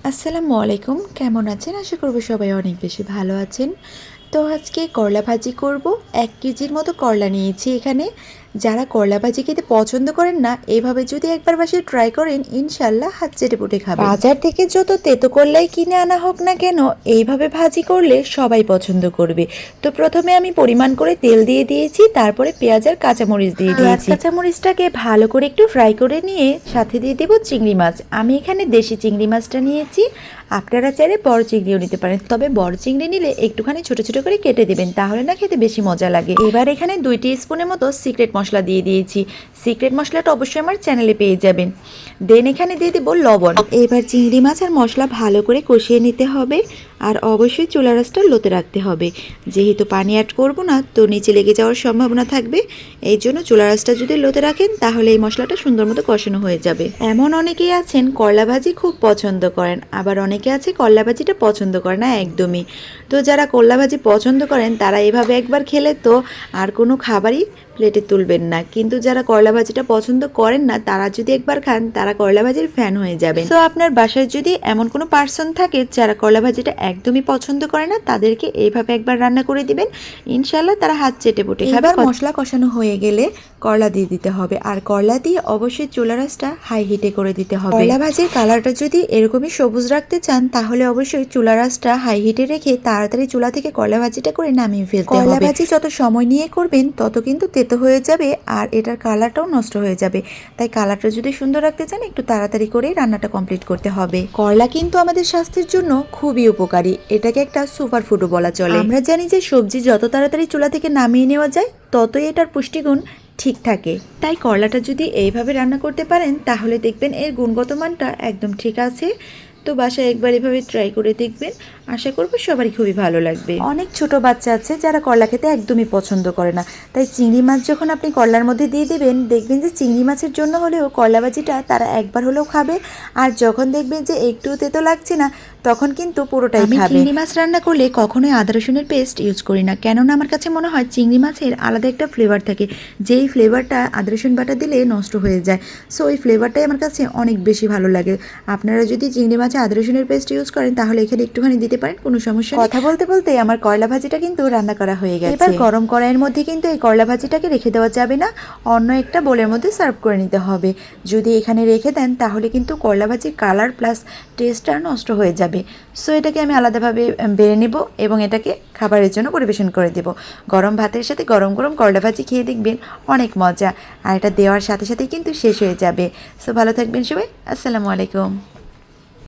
আসসালামু আলাইকুম, কেমন আছেন? আশা করব সবাই অনেক বেশি ভালো আছেন। তো আজকে করলা ভাজি করব। ১ কেজির মতো করলা নিয়েছি এখানে। যারা করলা ভাজি খেতে পছন্দ করেন না, এভাবে যদি একবার বাসায় ট্রাই করেন ইনশাল্লাহ হাত চেটেপুটে খাবেন। বাজার থেকে যত তেতো করলাই কিনে আনা হোক না কেন, এইভাবে ভাজি করলে সবাই পছন্দ করবে। তো প্রথমে আমি পরিমাণ করে তেল দিয়ে দিয়েছি, তারপরে পেঁয়াজ আর কাঁচামরিচ দিয়ে দিয়েছি। কাঁচামরিচটাকে ভালো করে একটু ফ্রাই করে নিয়ে সাথে দিয়ে দেবো চিংড়ি মাছ। আমি এখানে দেশি চিংড়ি মাছটা নিয়েছি। আপনারা চাইলে বড় চিংড়িও নিতে পারেন, তবে বড় চিংড়ি নিলে একটুখানি ছোট ছোট করে কেটে দেবেন, তাহলে না খেতে বেশি মজা লাগে। এবার এখানে 2 টিস্পুনের মতো সিক্রেট মশলা দিয়ে দিয়েছি। সিক্রেট মশলাটা অবশ্যই আমার চ্যানেলে পেয়ে যাবেন। দেন এখানে দিয়ে দেবো লবণ। এবার চিংড়ি মাছ আর মশলা ভালো করে কষিয়ে নিতে হবে, আর অবশ্যই চুলা রাসটা লোতে রাখতে হবে। যেহেতু পানি অ্যাড করব না, তো নিচে লেগে যাওয়ার সম্ভাবনা থাকবে। এই জন্য চুলা রাসটা যদি লোতে রাখেন তাহলে এই মশলাটা সুন্দর মতো কষানো হয়ে যাবে। এমন অনেকেই আছেন করলা ভাজি খুব পছন্দ করেন, আবার অনেকে আছে করলা ভাজিটা পছন্দ করে না একদমই। তো যারা করলা ভাজি পছন্দ করেন তারা এভাবে একবার খেলে তো আর কোনো খাবারই প্লেটে তুলবেন না। কিন্তু যারা করলা ভাজিটা পছন্দ করেন না, তারা যদি একবার খান তারা করলা ভাজির ফ্যান হয়ে যাবেন। তো আপনার বাসায় যদি এমন কোনো পার্সন থাকে যারা করলা ভাজিটা একদমই পছন্দ করে না, তাদেরকে এইভাবে একবার রান্না করে দিবেন, ইনশাল্লাহ তারা হাত চেটেপুটে খাবে। মশলা কষানো হয়ে গেলে করলা দিয়ে দিতে হবে, আর করলা দিয়ে অবশ্যই চুলা রাসটা হাই হিটে করে দিতে হবে। করলা ভাজির কালারটা যদি এরকমই সবুজ রাখতে চান তাহলে অবশ্যই চুলা রাসটা হাই হিটে রেখে তাড়াতাড়ি চুলা থেকে করলা ভাজিটা করে নামিয়ে ফেলতে হবে। করলা ভাজি যত সময় নিয়ে করবেন তত কিন্তু তেতো হয়ে যাবে, আর এটার কালারটাও নষ্ট হয়ে যাবে। তাই কালারটা যদি সুন্দর রাখতে চান একটু তাড়াতাড়ি করে রান্নাটা কমপ্লিট করতে হবে। করলা কিন্তু আমাদের স্বাস্থ্যের জন্য খুবই উপকারী, এটাকে একটা সুপার ফুডও বলা চলে। আমরা জানি যে সবজি যত তাড়াতাড়ি চুলা থেকে নামিয়ে নেওয়া যায় ততই এটার পুষ্টিগুণ ঠিক থাকে। তাই করলাটা যদি এইভাবে রান্না করতে পারেন তাহলে দেখবেন এর গুণগত মানটা একদম ঠিক আছে। তো বাসায় একবার এভাবে ট্রাই করে দেখবেন, আশা করবো সবারই খুবই ভালো লাগবে। অনেক ছোট বাচ্চা আছে যারা করলা খেতে একদমই পছন্দ করে না, তাই চিংড়ি মাছ যখন আপনি করলার মধ্যে দিয়ে দেবেন, দেখবেন যে চিংড়ি মাছের জন্য হলেও করলা ভাজিটা তারা একবার হলেও খাবে। আর যখন দেখবেন যে একটু তেতো লাগছে না, তখন কিন্তু পুরোটাই খাবে। চিংড়ি মাছ রান্না করলে কখনোই আদা রসুনের পেস্ট ইউজ করি না, কেননা আমার কাছে মনে হয় চিংড়ি মাছের আলাদা একটা ফ্লেভার থাকে, যেই ফ্লেভারটা আদা রসুন বাটা দিলে নষ্ট হয়ে যায়। সো ওই ফ্লেভারটাই আমার কাছে অনেক বেশি ভালো লাগে। আপনারা যদি চিংড়ি মাছে আদা রসুনের পেস্ট ইউজ করেন তাহলে এখানে একটুখানি দিতে পারেন, কোনো সমস্যা নেই। কথা বলতে বলতে আমার করলা ভাজিটা কিন্তু রান্না করা হয়ে গেছে। এবার গরম কড়াইয়ের মধ্যে কিন্তু এই করলা ভাজিটাকে রেখে দেওয়া যাবে না, অন্য একটা বোলের মধ্যে সার্ভ করে নিতে হবে। যদি এখানে রেখে দেন তাহলে কিন্তু করলা ভাজির কালার প্লাস টেস্টটা নষ্ট হয়ে যাবে। সো এটাকে আমি আলাদাভাবে বেড়ে নেব এবং এটাকে খাবারের জন্য পরিবেশন করে দেব। গরম ভাতের সাথে গরম গরম করলা ভাজি খেয়ে দেখবেন অনেক মজা, আর এটা দেওয়ার সাথে সাথেই কিন্তু শেষ হয়ে যাবে। সো ভালো থাকবেন সবাই, আসসালামু আলাইকুম।